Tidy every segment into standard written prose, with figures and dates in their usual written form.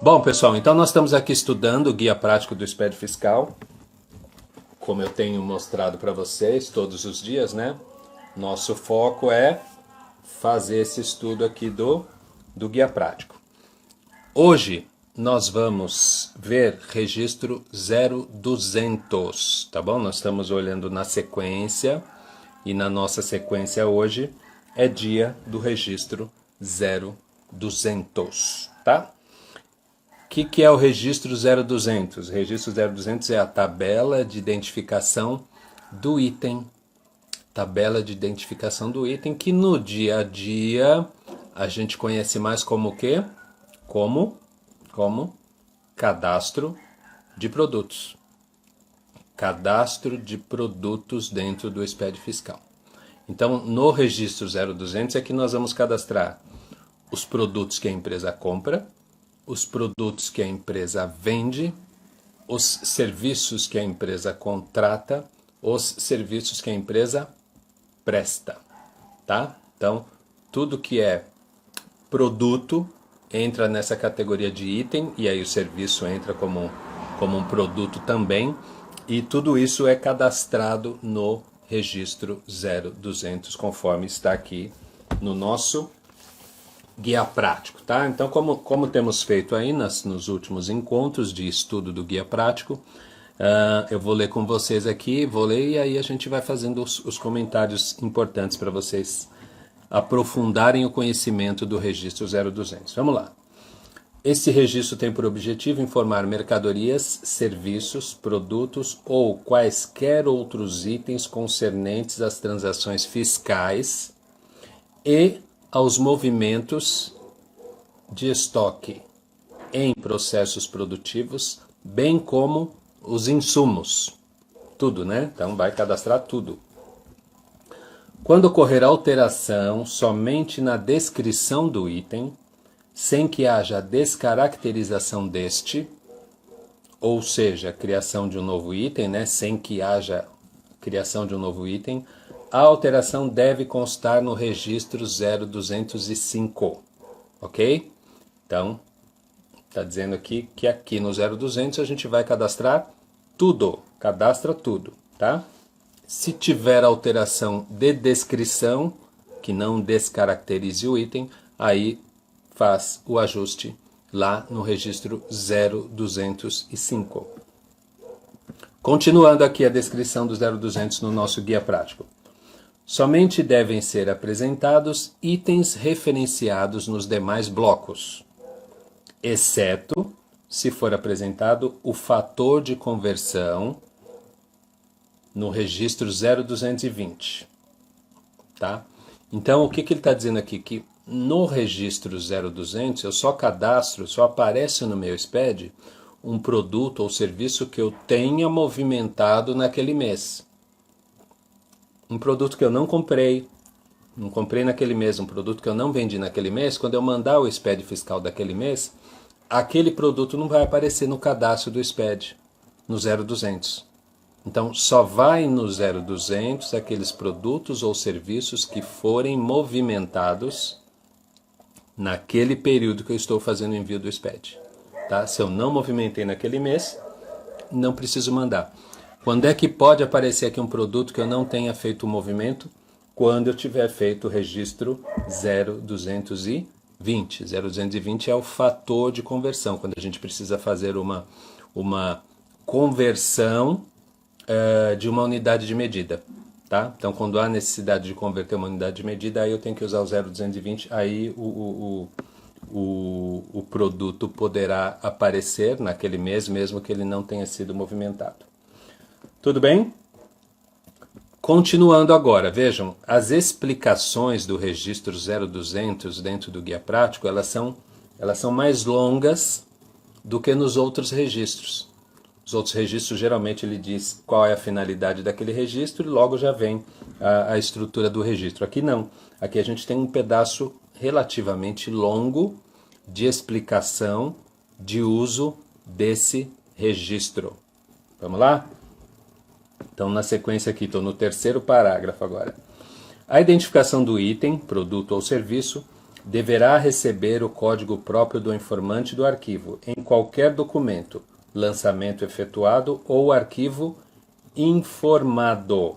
Bom, pessoal, então nós estamos aqui estudando o Guia Prático do SPED Fiscal, como eu tenho mostrado para vocês todos os dias, né? Nosso foco é fazer esse estudo aqui do Guia Prático. Hoje nós vamos ver registro 0200, tá bom? Nós estamos olhando na sequência e na nossa sequência hoje é dia do registro 0200, tá? O que é o registro 0200? O registro 0200 é a tabela de identificação do item. Tabela de identificação do item que no dia a dia a gente conhece mais como o quê? Como cadastro de produtos. Cadastro de produtos dentro do SPED Fiscal. Então, no registro 0200 é que nós vamos cadastrar os produtos que a empresa compra, os produtos que a empresa vende, os serviços que a empresa contrata, os serviços que a empresa presta, tá? Então, tudo que é produto entra nessa categoria de item, e aí o serviço entra como um produto também, e tudo isso é cadastrado no registro 0200, conforme está aqui no nosso Guia Prático, tá? Então, como temos feito aí nos últimos encontros de estudo do Guia Prático, eu vou ler com vocês aqui, vou ler e aí a gente vai fazendo os comentários importantes para vocês aprofundarem o conhecimento do registro 0200. Vamos lá. Esse registro tem por objetivo informar mercadorias, serviços, produtos ou quaisquer outros itens concernentes às transações fiscais e aos movimentos de estoque em processos produtivos, bem como os insumos. Tudo, né? Então vai cadastrar tudo. Quando ocorrer alteração somente na descrição do item, sem que haja descaracterização deste, ou seja, criação de um novo item, né? Sem que haja criação de um novo item, a alteração deve constar no registro 0205, ok? Então, está dizendo aqui que aqui no 0200 a gente vai cadastrar tudo, cadastra tudo, tá? Se tiver alteração de descrição, que não descaracterize o item, aí faz o ajuste lá no registro 0205. Continuando aqui a descrição do 0200 no nosso guia prático. Somente devem ser apresentados itens referenciados nos demais blocos, exceto se for apresentado o fator de conversão no registro 0220. Tá? Então, o que ele está dizendo aqui? Que no registro 0200 eu só cadastro, só aparece no meu SPED um produto ou serviço que eu tenha movimentado naquele mês. Um produto que eu não comprei naquele mês, um produto que eu não vendi naquele mês, quando eu mandar o SPED fiscal daquele mês, aquele produto não vai aparecer no cadastro do SPED, no 0200. Então, só vai no 0200 aqueles produtos ou serviços que forem movimentados naquele período que eu estou fazendo o envio do SPED. Tá? Se eu não movimentei naquele mês, não preciso mandar. Quando é que pode aparecer aqui um produto que eu não tenha feito o movimento? Quando eu tiver feito o registro 0220. 0220 é o fator de conversão, quando a gente precisa fazer uma conversão de uma unidade de medida. Tá? Então, quando há necessidade de converter uma unidade de medida, aí eu tenho que usar o 0220, aí o produto poderá aparecer naquele mês, mesmo que ele não tenha sido movimentado. Tudo bem? Continuando agora, vejam, as explicações do registro 0200 dentro do guia prático, elas são mais longas do que nos outros registros. Os outros registros, geralmente, ele diz qual é a finalidade daquele registro e logo já vem a estrutura do registro. Aqui não. Aqui a gente tem um pedaço relativamente longo de explicação de uso desse registro. Vamos lá? Então, na sequência aqui, estou no terceiro parágrafo agora. A identificação do item, produto ou serviço deverá receber o código próprio do informante do arquivo em qualquer documento, lançamento efetuado ou arquivo informado.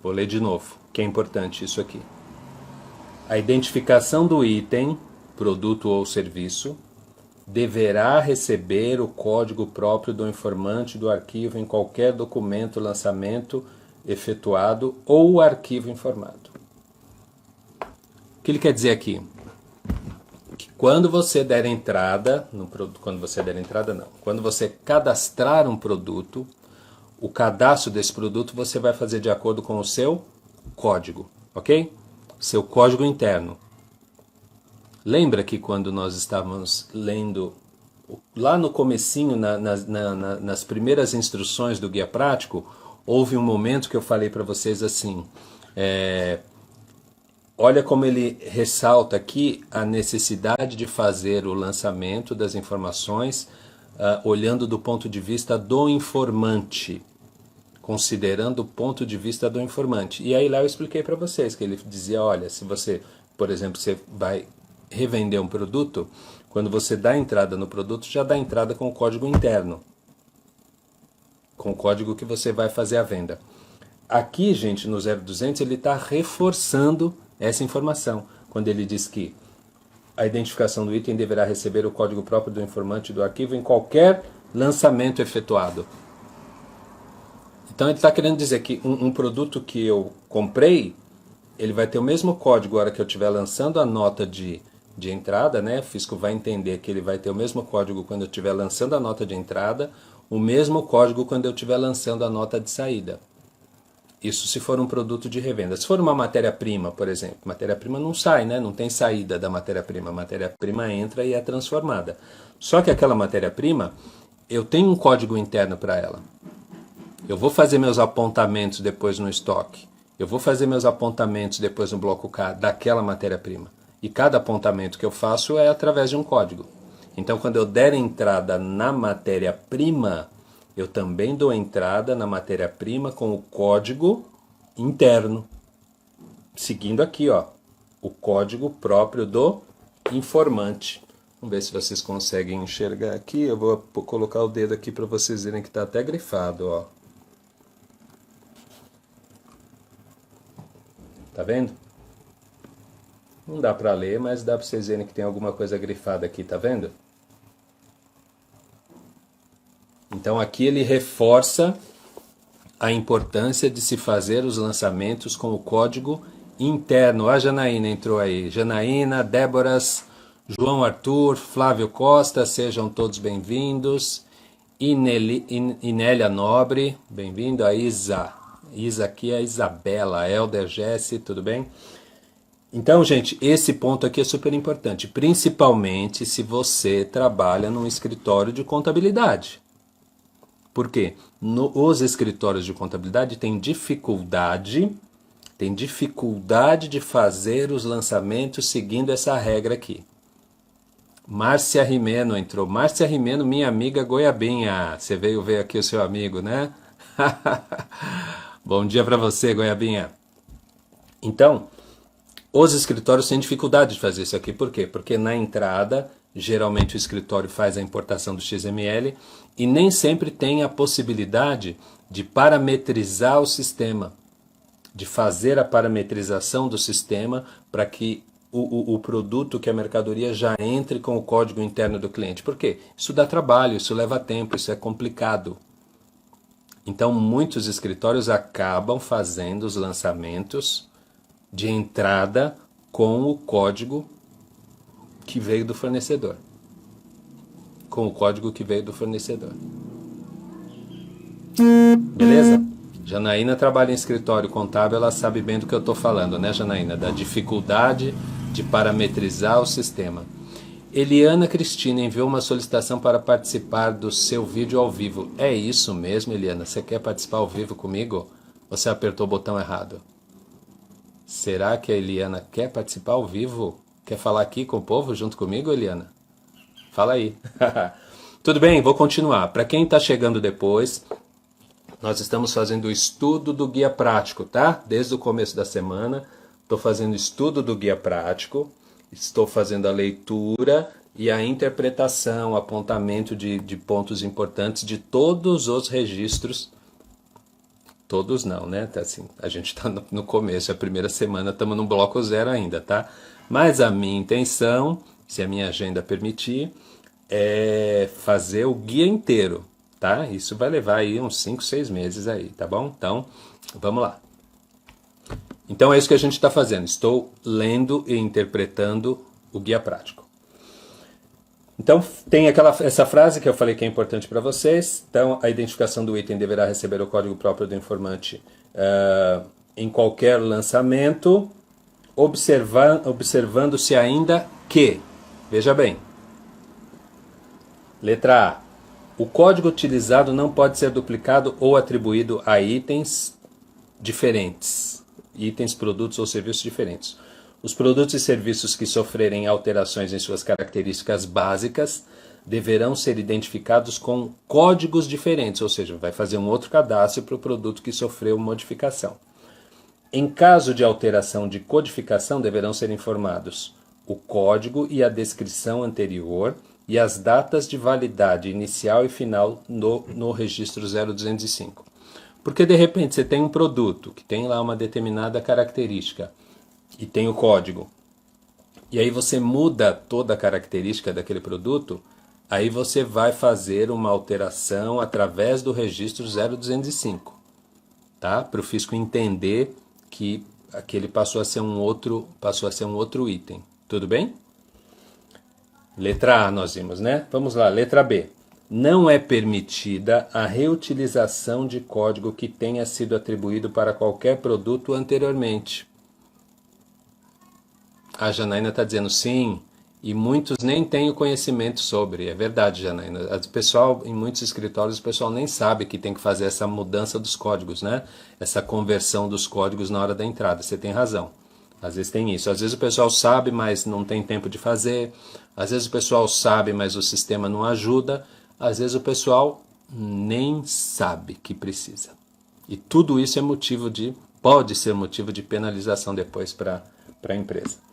Vou ler de novo, que é importante isso aqui. A identificação do item, produto ou serviço, deverá receber o código próprio do informante do arquivo em qualquer documento, lançamento efetuado ou arquivo informado. O que ele quer dizer aqui? Que quando você der entrada no produto, quando você cadastrar um produto, o cadastro desse produto você vai fazer de acordo com o seu código, ok? Seu código interno. Lembra que quando nós estávamos lendo lá no comecinho, nas primeiras instruções do guia prático, houve um momento que eu falei para vocês assim, olha como ele ressalta aqui a necessidade de fazer o lançamento das informações olhando do ponto de vista do informante, considerando o ponto de vista do informante. E aí lá eu expliquei para vocês que ele dizia, olha, se você, por exemplo, você vai revender um produto, quando você dá entrada no produto, já dá entrada com o código interno, com o código que você vai fazer a venda. Aqui, gente, no 0200, ele está reforçando essa informação, quando ele diz que a identificação do item deverá receber o código próprio do informante do arquivo em qualquer lançamento efetuado. Então ele está querendo dizer que um produto que eu comprei, ele vai ter o mesmo código na hora que eu estiver lançando a nota de entrada, né? O fisco vai entender que ele vai ter o mesmo código quando eu estiver lançando a nota de entrada, o mesmo código quando eu estiver lançando a nota de saída. Isso se for um produto de revenda. Se for uma matéria-prima, por exemplo, matéria-prima não sai, né? Não tem saída da matéria-prima. A matéria-prima entra e é transformada. Só que aquela matéria-prima, eu tenho um código interno para ela. Eu vou fazer meus apontamentos depois no estoque. Eu vou fazer meus apontamentos depois no bloco K daquela matéria-prima. E cada apontamento que eu faço é através de um código. Então, quando eu der entrada na matéria-prima, eu também dou entrada na matéria-prima com o código interno. Seguindo aqui, ó, o código próprio do informante. Vamos ver se vocês conseguem enxergar aqui. Eu vou colocar o dedo aqui para vocês verem que está até grifado, ó. Tá vendo? Não dá para ler, mas dá para vocês verem que tem alguma coisa grifada aqui, tá vendo? Então aqui ele reforça a importância de se fazer os lançamentos com o código interno. A Janaína entrou aí. Janaína, Déboras, João Arthur, Flávio Costa, sejam todos bem-vindos. Inélia Nobre, bem-vindo. A Isa aqui é a Isabela, Helder Jesse, tudo bem? Então, gente, esse ponto aqui é super importante, principalmente se você trabalha num escritório de contabilidade. Por quê? Os escritórios de contabilidade têm dificuldade de fazer os lançamentos seguindo essa regra aqui. Márcia Rimeno entrou. Márcia Rimeno, minha amiga Goiabinha. Você veio ver aqui o seu amigo, né? Bom dia para você, Goiabinha. Então, os escritórios têm dificuldade de fazer isso aqui. Por quê? Porque na entrada, geralmente o escritório faz a importação do XML e nem sempre tem a possibilidade de parametrizar o sistema, de fazer a parametrização do sistema para que o produto, que a mercadoria já entre com o código interno do cliente. Por quê? Isso dá trabalho, isso leva tempo, isso é complicado. Então, muitos escritórios acabam fazendo os lançamentos de entrada com o código que veio do fornecedor. Beleza? Janaína trabalha em escritório contábil, ela sabe bem do que eu estou falando, né, Janaína? Da dificuldade de parametrizar o sistema. Eliana Cristina enviou uma solicitação para participar do seu vídeo ao vivo. É isso mesmo, Eliana? Você quer participar ao vivo comigo? Ou você apertou o botão errado? Será que a Eliana quer participar ao vivo? Quer falar aqui com o povo junto comigo, Eliana? Fala aí. Tudo bem, vou continuar. Para quem está chegando depois, nós estamos fazendo o estudo do guia prático, tá? Desde o começo da semana, estou fazendo estudo do guia prático, estou fazendo a leitura e a interpretação, apontamento de pontos importantes de todos os registros. Todos não, né? Assim, a gente está no começo, a primeira semana, estamos no bloco 0 ainda, tá? Mas a minha intenção, se a minha agenda permitir, é fazer o guia inteiro, tá? Isso vai levar aí uns 5, 6 meses aí, tá bom? Então, vamos lá. Então é isso que a gente está fazendo. Estou lendo e interpretando o guia prático. Então tem essa frase que eu falei que é importante para vocês. Então a identificação do item deverá receber o código próprio do informante em qualquer lançamento, observando-se ainda que, veja bem, letra A, o código utilizado não pode ser duplicado ou atribuído a itens diferentes. Itens, produtos ou serviços diferentes. Os produtos e serviços que sofrerem alterações em suas características básicas deverão ser identificados com códigos diferentes, ou seja, vai fazer um outro cadastro para o produto que sofreu modificação. Em caso de alteração de codificação, deverão ser informados o código e a descrição anterior e as datas de validade inicial e final no registro 0205. Porque de repente você tem um produto que tem lá uma determinada característica e tem o código, e aí você muda toda a característica daquele produto, aí você vai fazer uma alteração através do registro 0205, tá? Para o fisco entender que aquele passou a ser um outro item. Tudo bem? Letra A nós vimos, né? Vamos lá, letra B. Não é permitida a reutilização de código que tenha sido atribuído para qualquer produto anteriormente. A Janaína está dizendo sim, e muitos nem têm o conhecimento sobre. É verdade, Janaína. O pessoal, em muitos escritórios, o pessoal nem sabe que tem que fazer essa mudança dos códigos, né? Essa conversão dos códigos na hora da entrada. Você tem razão. Às vezes tem isso. Às vezes o pessoal sabe, mas não tem tempo de fazer. Às vezes o pessoal sabe, mas o sistema não ajuda. Às vezes o pessoal nem sabe que precisa. E tudo isso pode ser motivo de penalização depois para a empresa.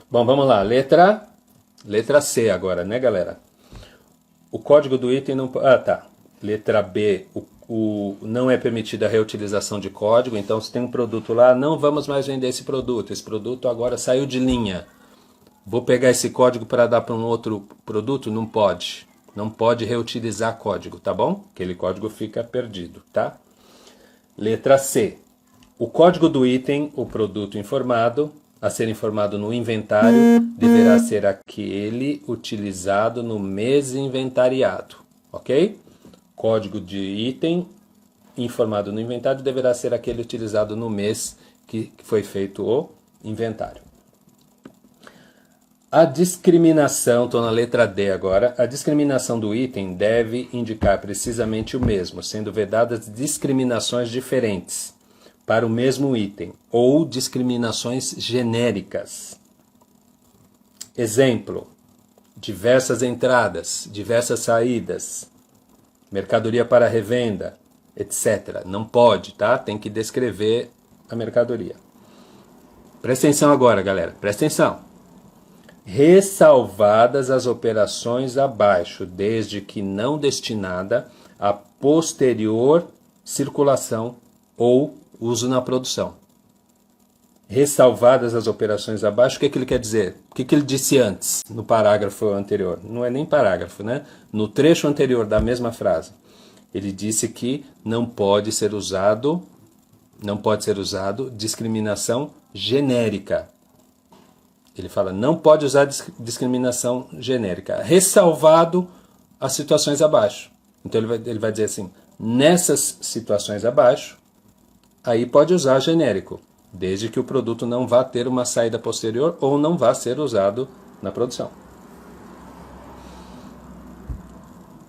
Bom, vamos lá. Letra C agora, né, galera? O código do item não... tá. Letra B, não é permitida a reutilização de código. Então, se tem um produto lá, não vamos mais vender esse produto. Esse produto agora saiu de linha. Vou pegar esse código para dar para um outro produto? Não pode. Não pode reutilizar código, tá bom? Aquele código fica perdido, tá? Letra C. O código do item, o produto informado, a ser informado no inventário, deverá ser aquele utilizado no mês inventariado, ok? Código de item informado no inventário deverá ser aquele utilizado no mês que foi feito o inventário. A discriminação, estou na letra D agora, a discriminação do item deve indicar precisamente o mesmo, sendo vedadas discriminações diferentes para o mesmo item, ou discriminações genéricas. Exemplo, diversas entradas, diversas saídas, mercadoria para revenda, etc. Não pode, tá? Tem que descrever a mercadoria. Presta atenção agora, galera, presta atenção. Ressalvadas as operações abaixo, desde que não destinada a posterior circulação ou uso na produção. Ressalvadas as operações abaixo, o que ele quer dizer? O que ele disse antes, no parágrafo anterior? Não é nem parágrafo, né? No trecho anterior da mesma frase. Ele disse que não pode ser usado discriminação genérica. Ele fala, não pode usar discriminação genérica, ressalvado as situações abaixo. Então ele vai dizer assim, nessas situações abaixo, aí pode usar genérico, desde que o produto não vá ter uma saída posterior ou não vá ser usado na produção.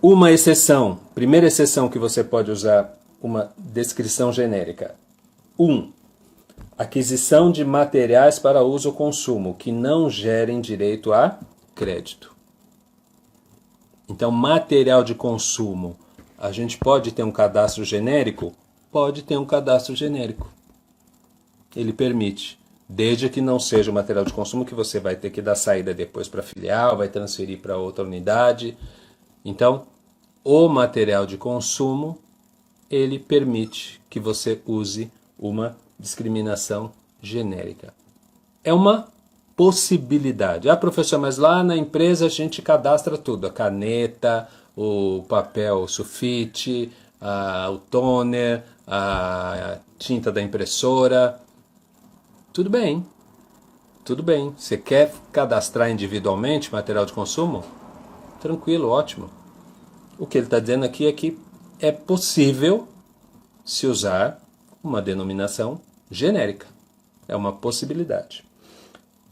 Uma exceção, primeira exceção que você pode usar uma descrição genérica. 1. Aquisição de materiais para uso ou consumo que não gerem direito a crédito. Então, material de consumo, a gente pode ter um cadastro genérico? Pode ter um cadastro genérico. ele permite. Desde que não seja o material de consumo que você vai ter que dar saída depois para a filial, vai transferir para outra unidade. Então, o material de consumo, ele permite que você use uma discriminação genérica. É uma possibilidade. Ah, professor, mas lá na empresa a gente cadastra tudo. A caneta, o papel sulfite, o toner, a tinta da impressora. Tudo bem. Tudo bem. Você quer cadastrar individualmente material de consumo? Tranquilo, ótimo. O que ele está dizendo aqui é que é possível se usar uma denominação genérica. É uma possibilidade.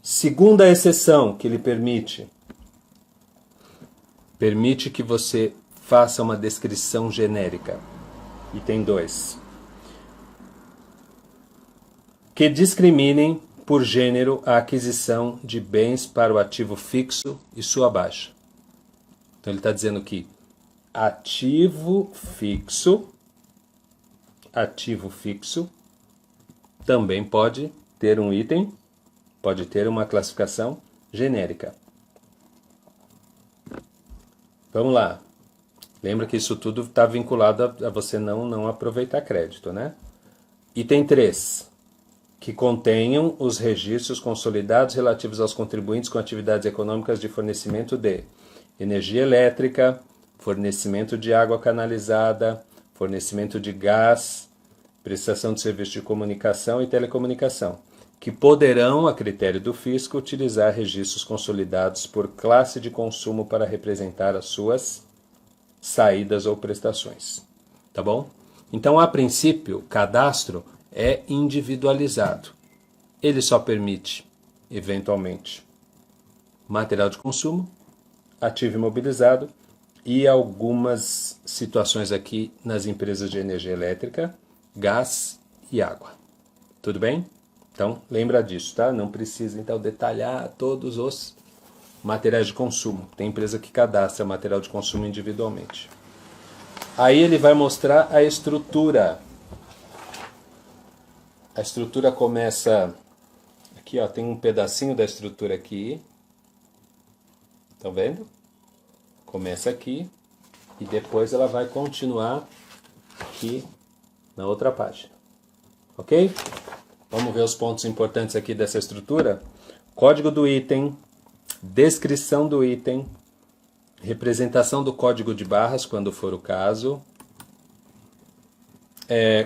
Segunda exceção que ele permite que você faça uma descrição genérica. Item 2. Que discriminem por gênero a aquisição de bens para o ativo fixo e sua baixa. Então ele está dizendo que ativo fixo também pode ter um item, pode ter uma classificação genérica. Vamos lá. Lembra que isso tudo está vinculado a você não aproveitar crédito, né? Item 3. Que contenham os registros consolidados relativos aos contribuintes com atividades econômicas de fornecimento de energia elétrica, fornecimento de água canalizada, fornecimento de gás, prestação de serviço de comunicação e telecomunicação, que poderão, a critério do fisco, utilizar registros consolidados por classe de consumo para representar as suas saídas ou prestações. Tá bom? Então, a princípio, o cadastro é individualizado. Ele só permite, eventualmente, material de consumo, ativo imobilizado e algumas situações aqui nas empresas de energia elétrica, gás e água. Tudo bem? Então, lembra disso, tá? Não precisa, então, detalhar todos os materiais de consumo. Tem empresa que cadastra material de consumo individualmente. Aí ele vai mostrar a estrutura. A estrutura começa aqui, ó, tem um pedacinho da estrutura aqui. Estão vendo? Começa aqui e depois ela vai continuar aqui na outra página. Ok? Vamos ver os pontos importantes aqui dessa estrutura. Código do item, descrição do item, representação do código de barras, quando for o caso,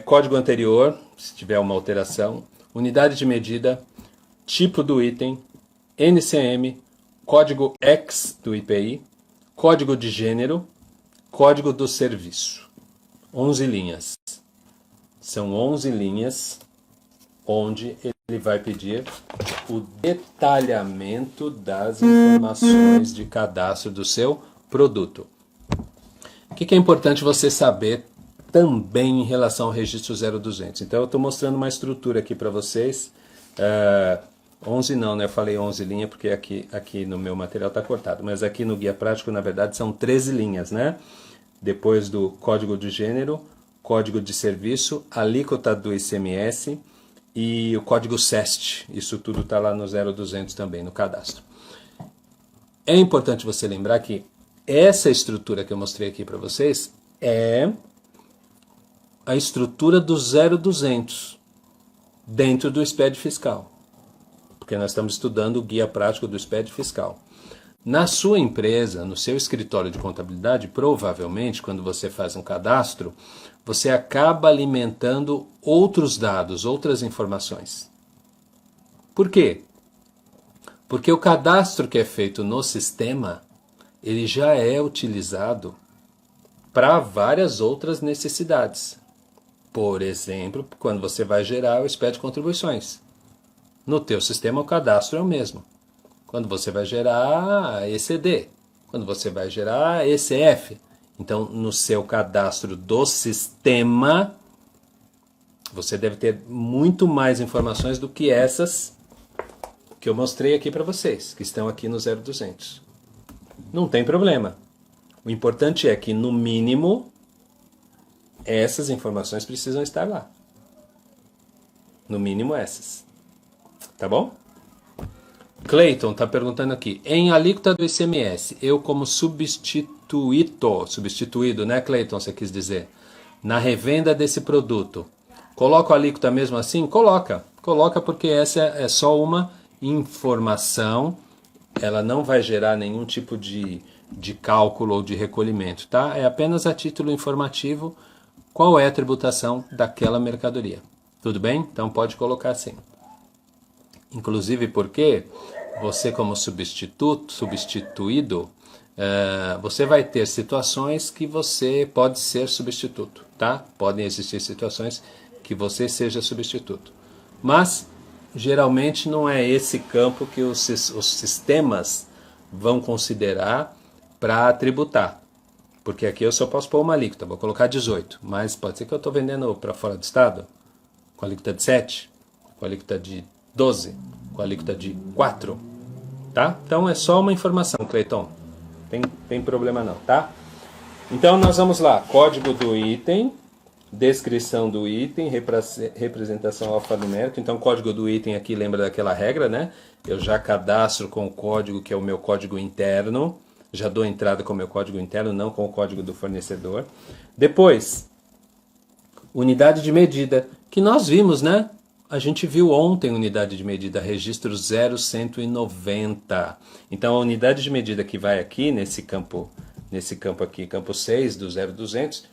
código anterior, se tiver uma alteração, unidade de medida, tipo do item, NCM, código X do IPI, código de gênero, código do serviço. 11 linhas. São 11 linhas onde ele vai pedir o detalhamento das informações de cadastro do seu produto. O que é importante você saber também em relação ao registro 0200? Então eu estou mostrando uma estrutura aqui para vocês. 11 não, né? Eu falei 11 linhas porque aqui no meu material está cortado, mas aqui no guia prático, na verdade, são 13 linhas, né? Depois do código de gênero, código de serviço, alíquota do ICMS e o código SEST. Isso tudo está lá no 0200 também, no cadastro. É importante você lembrar que essa estrutura que eu mostrei aqui para vocês é a estrutura do 0200 dentro do SPED fiscal. Porque nós estamos estudando o guia prático do SPED fiscal. Na sua empresa, no seu escritório de contabilidade, provavelmente, quando você faz um cadastro, você acaba alimentando outros dados, outras informações. Por quê? Porque o cadastro que é feito no sistema, ele já é utilizado para várias outras necessidades. Por exemplo, quando você vai gerar o SPED contribuições. No teu sistema, o cadastro é o mesmo. Quando você vai gerar ECD, quando você vai gerar ECF. Então, no seu cadastro do sistema, você deve ter muito mais informações do que essas que eu mostrei aqui para vocês, que estão aqui no 0200. Não tem problema. O importante é que, no mínimo, essas informações precisam estar lá. No mínimo essas. Tá bom? Clayton está perguntando aqui. Em alíquota do ICMS, eu como substituído, né, Clayton, você quis dizer, na revenda desse produto, coloco a alíquota mesmo assim? Coloca. Coloca porque essa é só uma informação. Ela não vai gerar nenhum tipo de cálculo ou de recolhimento, tá? É apenas a título informativo qual é a tributação daquela mercadoria. Tudo bem? Então pode colocar assim. Inclusive porque você como substituído, você vai ter situações que você pode ser substituto, tá? Podem existir situações que você seja substituto. Mas, geralmente, não é esse campo que os sistemas vão considerar para tributar. Porque aqui eu só posso pôr uma alíquota, vou colocar 18. Mas pode ser que eu estou vendendo para fora do estado, com alíquota de 7, com alíquota de 12, com alíquota de 4, tá? Então é só uma informação, Cleiton. Tem problema não, tá? Então nós vamos lá, código do item, descrição do item, representação alfanumérica. Então código do item aqui lembra daquela regra, né? Eu já cadastro com o código que é o meu código interno, já dou entrada com o meu código interno, não com o código do fornecedor. Depois, unidade de medida, que nós vimos, né? A gente viu ontem unidade de medida, registro 0190. Então a unidade de medida que vai aqui nesse campo aqui, campo 6 do 0200,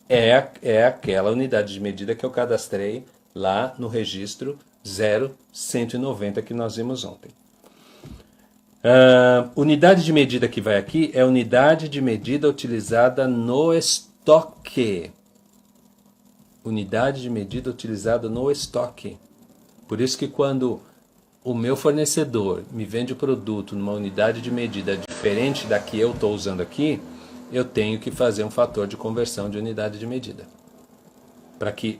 é aquela unidade de medida que eu cadastrei lá no registro 0190 que nós vimos ontem. Unidade de medida que vai aqui é unidade de medida utilizada no estoque. Unidade de medida utilizada no estoque. Por isso que quando o meu fornecedor me vende o produto numa unidade de medida diferente da que eu estou usando aqui, eu tenho que fazer um fator de conversão de unidade de medida. Para que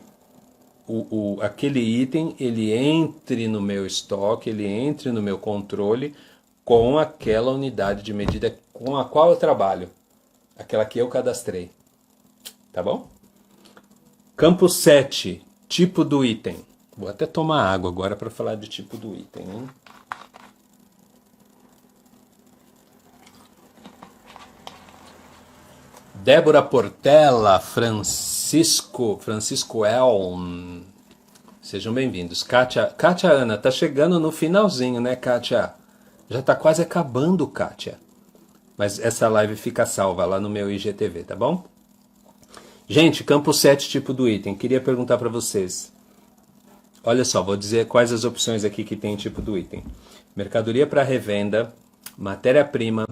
aquele item ele entre no meu estoque, ele entre no meu controle com aquela unidade de medida com a qual eu trabalho. Aquela que eu cadastrei. Tá bom? Campo 7, tipo do item. Vou até tomar água agora para falar de tipo do item, hein? Débora Portela, Francisco Elm. Sejam bem-vindos. Kátia Ana, tá chegando no finalzinho, né, Kátia? Já tá quase acabando, Kátia. Mas essa live fica salva lá no meu IGTV, tá bom? Gente, campo 7, tipo do item. Queria perguntar para vocês. Olha só, vou dizer quais as opções aqui que tem tipo do item. Mercadoria para revenda, matéria-prima,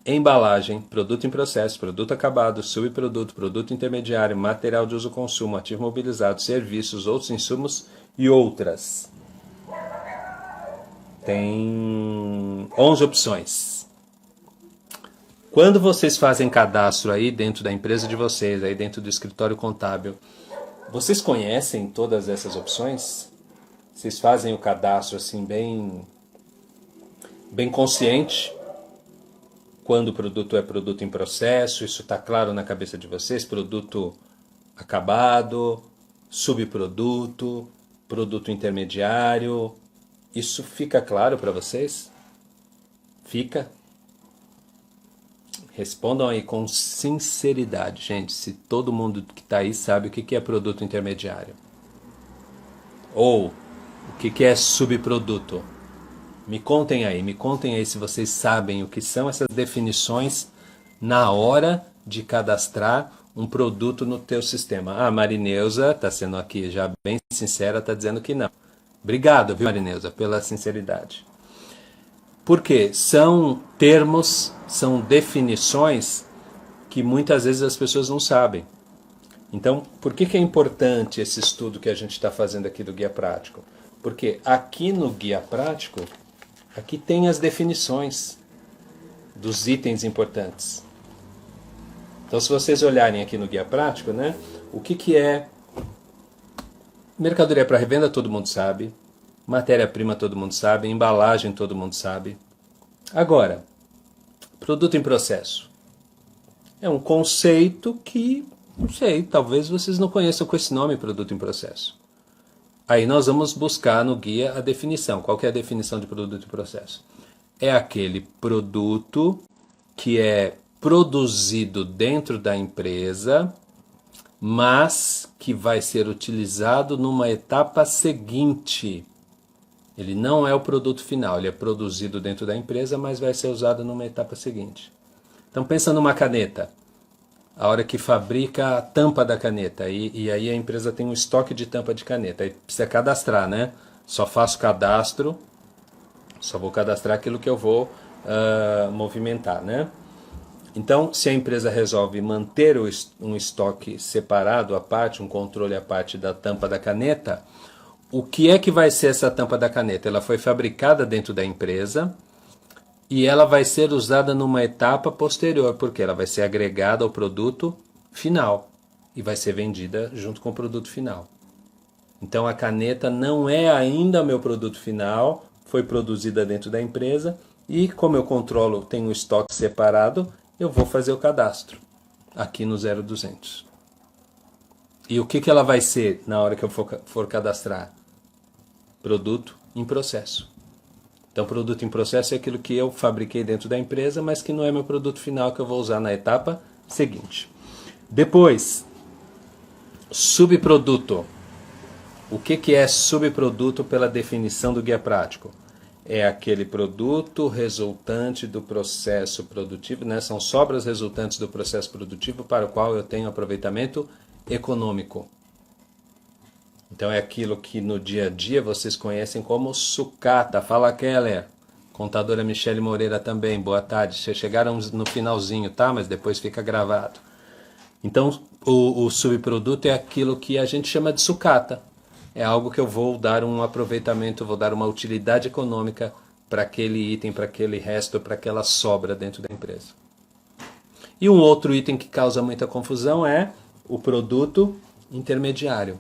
embalagem, produto em processo, produto acabado, subproduto, produto intermediário, material de uso e consumo, ativo mobilizado, serviços, outros insumos e outras. Tem 11 opções. Quando vocês fazem cadastro aí dentro da empresa de vocês, aí dentro do escritório contábil, vocês conhecem todas essas opções? Vocês fazem o cadastro assim bem consciente? Quando o produto é produto em processo, isso está claro na cabeça de vocês? Produto acabado, subproduto, produto intermediário. Isso fica claro para vocês? Fica? Respondam aí com sinceridade, gente, se todo mundo que está aí sabe o que é produto intermediário. Ou o que é subproduto. Me contem aí se vocês sabem o que são essas definições na hora de cadastrar um produto no teu sistema. A Marineuza está sendo aqui já bem sincera, está dizendo que não. Obrigado, viu, Marineuza, pela sinceridade. Porque são termos, são definições que muitas vezes as pessoas não sabem. Então, por que é importante esse estudo que a gente está fazendo aqui do Guia Prático? Porque aqui no Guia Prático, aqui tem as definições dos itens importantes. Então, se vocês olharem aqui no Guia Prático, né, o que é mercadoria para revenda, todo mundo sabe. Matéria-prima, todo mundo sabe. Embalagem, todo mundo sabe. Agora, produto em processo. É um conceito que, não sei, talvez vocês não conheçam com esse nome, produto em processo. Aí nós vamos buscar no guia a definição. Qual que é a definição de produto e processo? É aquele produto que é produzido dentro da empresa, mas que vai ser utilizado numa etapa seguinte. Ele não é o produto final, ele é produzido dentro da empresa, mas vai ser usado numa etapa seguinte. Então pensa numa caneta, a hora que fabrica a tampa da caneta, e aí a empresa tem um estoque de tampa de caneta, aí precisa cadastrar, né? Só faço cadastro, só vou cadastrar aquilo que eu vou movimentar, né? Então, se a empresa resolve manter um estoque separado à parte, um controle à parte da tampa da caneta, o que é que vai ser essa tampa da caneta? Ela foi fabricada dentro da empresa e ela vai ser usada numa etapa posterior, porque ela vai ser agregada ao produto final e vai ser vendida junto com o produto final. Então, a caneta não é ainda meu produto final, foi produzida dentro da empresa e, como eu controlo, tenho um estoque separado, eu vou fazer o cadastro aqui no 0200. E o que ela vai ser na hora que eu for cadastrar? Produto em processo. Então, produto em processo é aquilo que eu fabriquei dentro da empresa, mas que não é meu produto final, que eu vou usar na etapa seguinte. Depois, subproduto. O que é subproduto pela definição do guia prático? É aquele produto resultante do processo produtivo, né? São sobras resultantes do processo produtivo para o qual eu tenho aproveitamento econômico. Então é aquilo que no dia a dia vocês conhecem como sucata. Fala, Keller. Contadora Michele Moreira também, boa tarde. Vocês chegaram no finalzinho, tá? Mas depois fica gravado. Então o subproduto é aquilo que a gente chama de sucata. É algo que eu vou dar um aproveitamento, vou dar uma utilidade econômica para aquele item, para aquele resto, para aquela sobra dentro da empresa. E um outro item que causa muita confusão é o produto intermediário.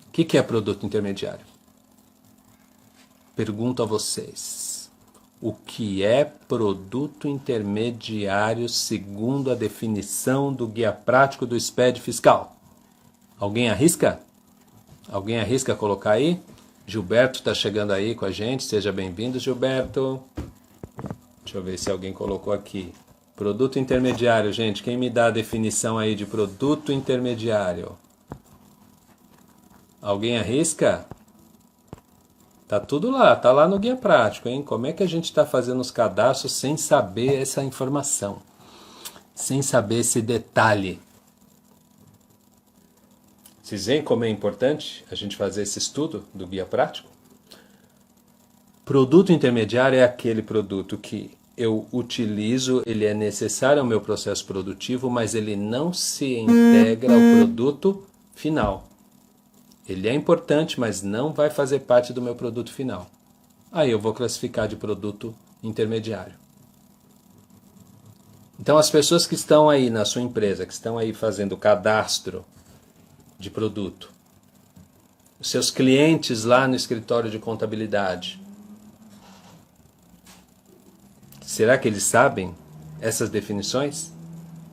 O que é produto intermediário? Pergunto a vocês. O que é produto intermediário segundo a definição do guia prático do SPED fiscal? Alguém arrisca? Alguém arrisca colocar aí? Gilberto está chegando aí com a gente. Seja bem-vindo, Gilberto. Deixa eu ver se alguém colocou aqui. Produto intermediário, gente. Quem me dá a definição aí de produto intermediário? Alguém arrisca? Tá tudo lá, tá lá no guia prático, hein? Como é que a gente está fazendo os cadastros sem saber essa informação? Sem saber esse detalhe? Vocês veem como é importante a gente fazer esse estudo do guia prático? Produto intermediário é aquele produto que eu utilizo, ele é necessário ao meu processo produtivo, mas ele não se integra ao produto final. Ele é importante, mas não vai fazer parte do meu produto final. Aí eu vou classificar de produto intermediário. Então as pessoas que estão aí na sua empresa, que estão aí fazendo cadastro de produto, os seus clientes lá no escritório de contabilidade, será que eles sabem essas definições?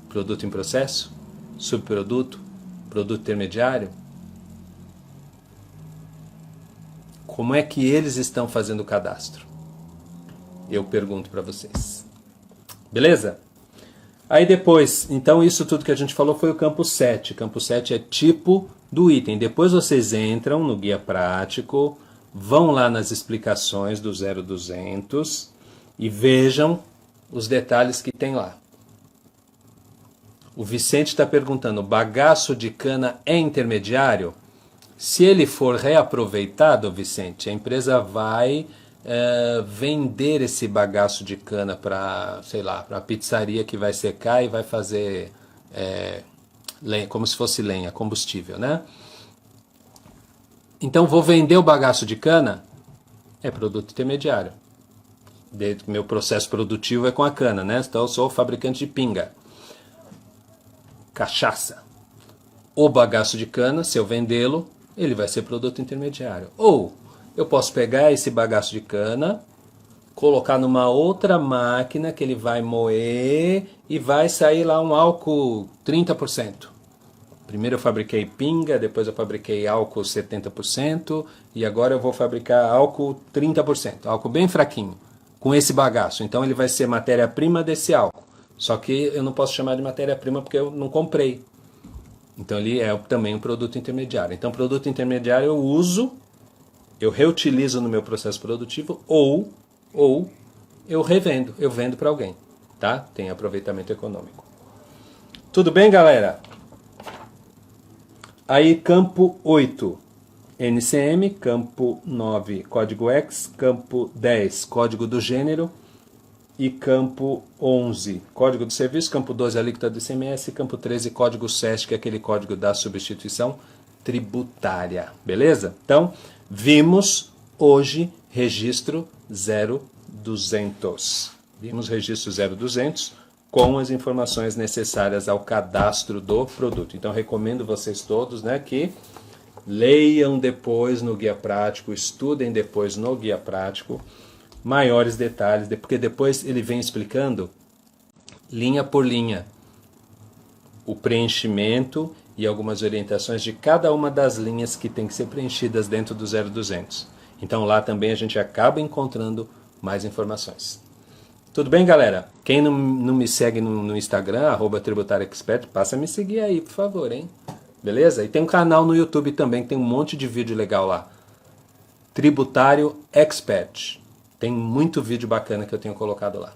Produto em processo, subproduto, produto intermediário? Como é que eles estão fazendo o cadastro? Eu pergunto para vocês. Beleza? Aí depois, então isso tudo que a gente falou foi o campo 7. Campo 7 é tipo do item. Depois vocês entram no guia prático, vão lá nas explicações do 0200 e vejam os detalhes que tem lá. O Vicente está perguntando, bagaço de cana é intermediário? Se ele for reaproveitado, Vicente, a empresa vai vender esse bagaço de cana para, sei lá, para a pizzaria que vai secar e vai fazer lenha, como se fosse lenha, combustível, né? Então vou vender o bagaço de cana, é produto intermediário. Meu processo produtivo é com a cana, né? Então eu sou fabricante de pinga, cachaça. O bagaço de cana, se eu vendê-lo, ele vai ser produto intermediário. Ou eu posso pegar esse bagaço de cana, colocar numa outra máquina que ele vai moer e vai sair lá um álcool 30%. Primeiro eu fabriquei pinga, depois eu fabriquei álcool 70% e agora eu vou fabricar álcool 30%, álcool bem fraquinho, com esse bagaço. Então ele vai ser matéria-prima desse álcool. Só que eu não posso chamar de matéria-prima porque eu não comprei. Então ele é também um produto intermediário. Então produto intermediário eu uso, eu reutilizo no meu processo produtivo ou eu revendo, eu vendo para alguém, tá? Tem aproveitamento econômico. Tudo bem, galera? Aí campo 8, NCM, campo 9, código X, campo 10, código do gênero e campo 11, código do serviço, campo 12, alíquota do ICMS, campo 13, código SESC, que é aquele código da substituição tributária, beleza? Então, vimos hoje registro 0200. Vimos registro 0200 com as informações necessárias ao cadastro do produto. Então, recomendo vocês todos, né, que leiam depois no guia prático, estudem depois no guia prático maiores detalhes, porque depois ele vem explicando linha por linha o preenchimento e algumas orientações de cada uma das linhas que tem que ser preenchidas dentro do 0200. Então lá também a gente acaba encontrando mais informações. Tudo bem, galera? Quem não me segue no Instagram, @TributárioExpert, passa a me seguir aí, por favor, hein? Beleza? E tem um canal no YouTube também, que tem um monte de vídeo legal lá. Tributário Expert. Tem muito vídeo bacana que eu tenho colocado lá.